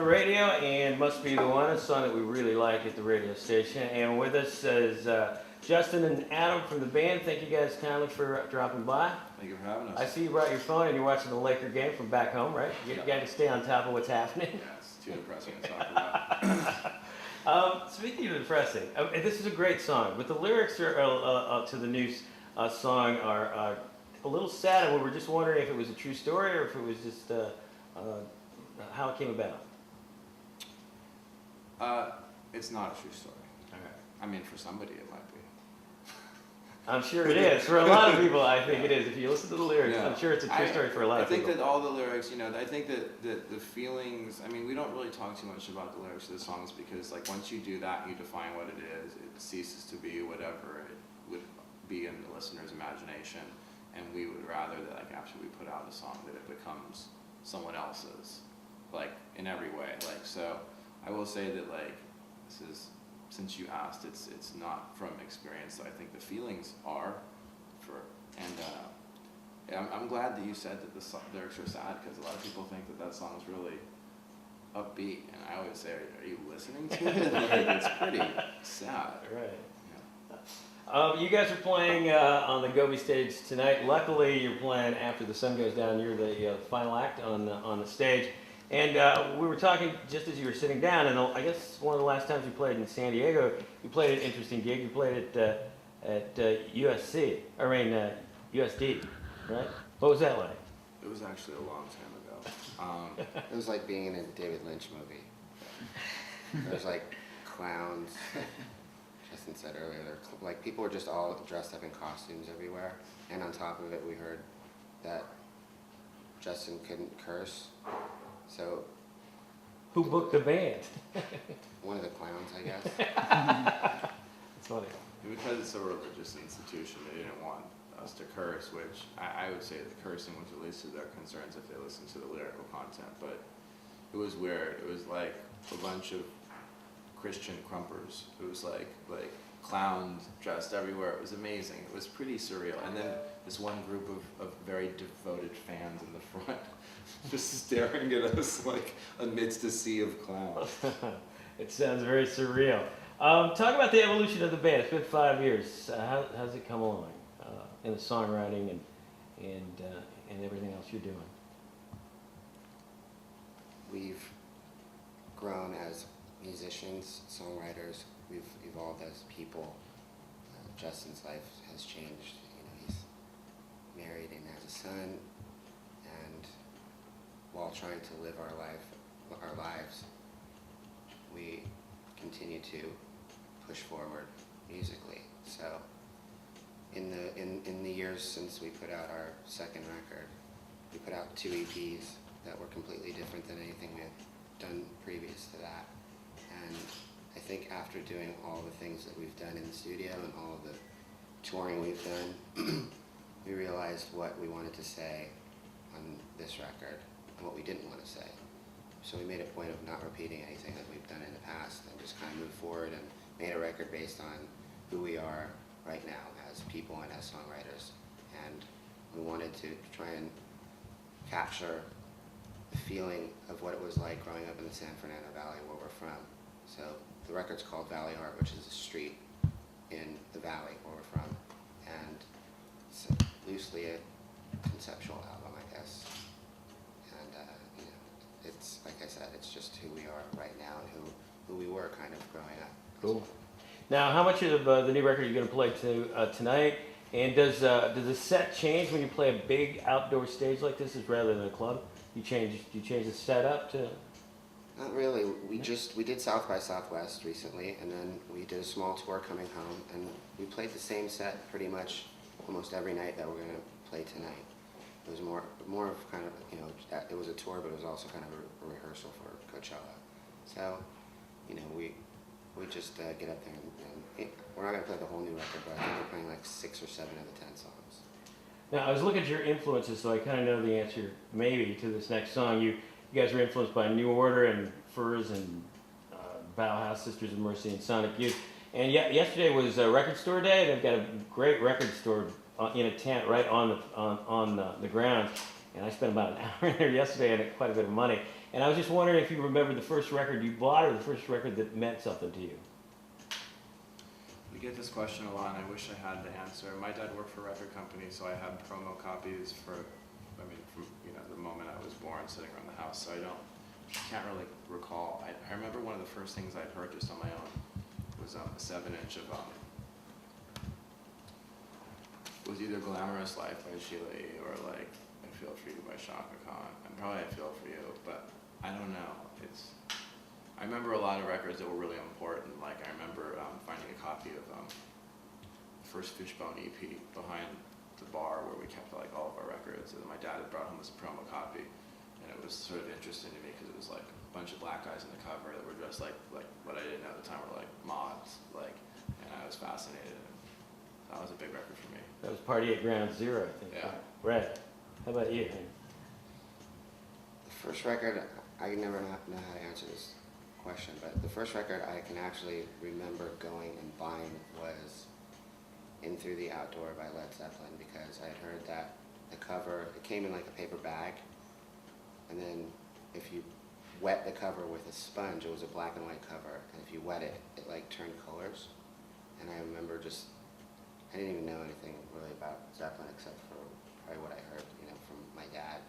Radio and Must Be the One, a song that we really like at the radio station. And with us is Justin and Adam from the band. Thank you guys kindly for dropping by. Thank you for having us. I see you brought your phone and you're watching the Laker game from back home, right? You got to stay on top of what's happening. Yeah, it's too depressing to talk about. Speaking of depressing, this is a great song, but the lyrics are, to the new song are a little sad, and we were just wondering if it was a true story or if it was just how it came about. It's not a true story. Okay. I mean, for somebody it might be. I'm sure it is. For a lot of people, I think it is. If you listen to the lyrics, Yeah. I'm sure it's a true story for a lot of people. I think that all the lyrics, I think that the feelings, I mean, we don't really talk too much about the lyrics of the songs because, like, once you do that and you define what it is, it ceases to be whatever it would be in the listener's imagination. And we would rather that, like, after we put out a song, that it becomes someone else's, like, in every way. Like, so I will say that, like, this is, since you asked, it's not from experience. So I think the feelings are I'm glad that you said that the lyrics are sad, because a lot of people think that song is really upbeat, and I always say, are you listening to it? Like, it's pretty sad. Right. Yeah. You guys are playing on the Gobi stage tonight. Luckily, you're playing after the sun goes down. You're the final act on the stage. And we were talking just as you were sitting down, and I guess one of the last times you played in San Diego, you played an interesting gig. You played at USD, right? What was that like? It was actually a long time ago. It was like being in a David Lynch movie. There was like clowns. Justin said earlier, like people were just all dressed up in costumes everywhere. And on top of it, we heard that Justin couldn't curse. So Who booked the band? one of the clowns, I guess. It's funny. Because it's a religious institution, they didn't want us to curse, which I would say that cursing was the least of their concerns if they listened to the lyrical content, but it was weird. It was like a bunch of Christian crumpers. It was like clowns dressed everywhere. It was amazing. It was pretty surreal. And then this one group of very devoted fans in the front just staring at us like amidst a sea of clowns. It sounds very surreal. Talk about the evolution of the band. It's been 5 years. How's it come along in the songwriting and everything else you're doing? We've grown as musicians, songwriters. We've evolved as people. Justin's life has changed. He's married and has a son, and while trying to live our lives, we continue to push forward musically. So in the years since we put out our second record, we put out 2 EPs that were completely different than anything we had done previous to that. And I think after doing all the things that we've done in the studio and all of the touring we've done, we realized what we wanted to say on this record and what we didn't want to say. So we made a point of not repeating anything that we've done in the past and just kind of moved forward and made a record based on who we are right now as people and as songwriters. And we wanted to try and capture the feeling of what it was like growing up in the San Fernando Valley where we're from. So the record's called Valley Heart, which is a street in the valley where we're from. And it's loosely a conceptual album, I guess. And it's, like I said, it's just who we are right now and who we were kind of growing up. Cool. Now, how much of the new record are you going to play tonight? And does the set change when you play a big outdoor stage like this, rather than a club? You change the setup to? Not really. We did South by Southwest recently, and then we did a small tour coming home, and we played the same set pretty much almost every night that we're going to play tonight. It was more of kind of, it was a tour, but it was also kind of a rehearsal for Coachella. So, we just get up there and we're not going to play the whole new record, but I think we're playing like 6 or 7 of the 10 songs. Now, I was looking at your influences, so I kind of know the answer maybe to this next song. You guys were influenced by New Order and Furs and Bauhaus, Sisters of Mercy, and Sonic Youth. And yesterday was Record Store Day. They've got a great record store in a tent right on the grounds. And I spent about an hour in there yesterday and quite a bit of money. And I was just wondering if you remember the first record you bought or the first record that meant something to you. We get this question a lot, and I wish I had the answer. My dad worked for a record company, so I had promo copies from the moment I was born, sitting around the house. So can't really recall. I remember one of the first things I purchased on my own was a 7-inch of was either Glamorous Life by Sheila E. or like I Feel For You by Shaka Khan, and probably I Feel For You, but I don't know. I remember a lot of records that were really important. Like I remember finding a copy of the first Fishbone EP behind the bar where we kept like all of our records, and my dad had brought home this promo copy, and it was sort of interesting to me because it was like a bunch of black guys in the cover that were dressed like what I didn't know at the time were like mods, and I was fascinated. And that was a big record for me. That was Party at Ground Zero, I think. Yeah. Right. How about you? The first record, I never know how to answer this question, but the first record I can actually remember going and buying was In Through the Outdoor by Led Zeppelin, because I had heard that the cover, it came in like a paper bag, and then if you wet the cover with a sponge, it was a black and white cover, and if you wet it, it like turned colors. And I remember I didn't even know anything really about Zeppelin except for probably what I heard, from my dad.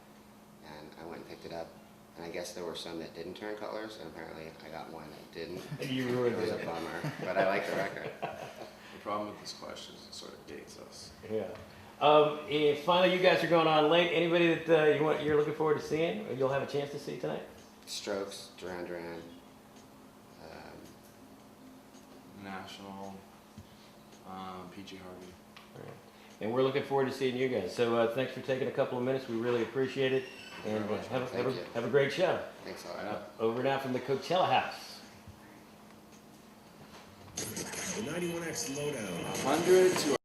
And I went and picked it up, and I guess there were some that didn't turn colors, and apparently I got one that didn't. You ruined It was a it. bummer, but I like the record. The problem with this question is it sort of dates us. Yeah. And finally, you guys are going on late. Anybody that you're looking forward to seeing, or you'll have a chance to see tonight? Strokes, Duran Duran. National, PG Harvey. All right. And we're looking forward to seeing you guys. So thanks for taking a couple of minutes. We really appreciate it. Thank you And very much. have a great show. Thanks a lot. Right up. Over now from the Coachella House. The 91X Lowdown. 100 to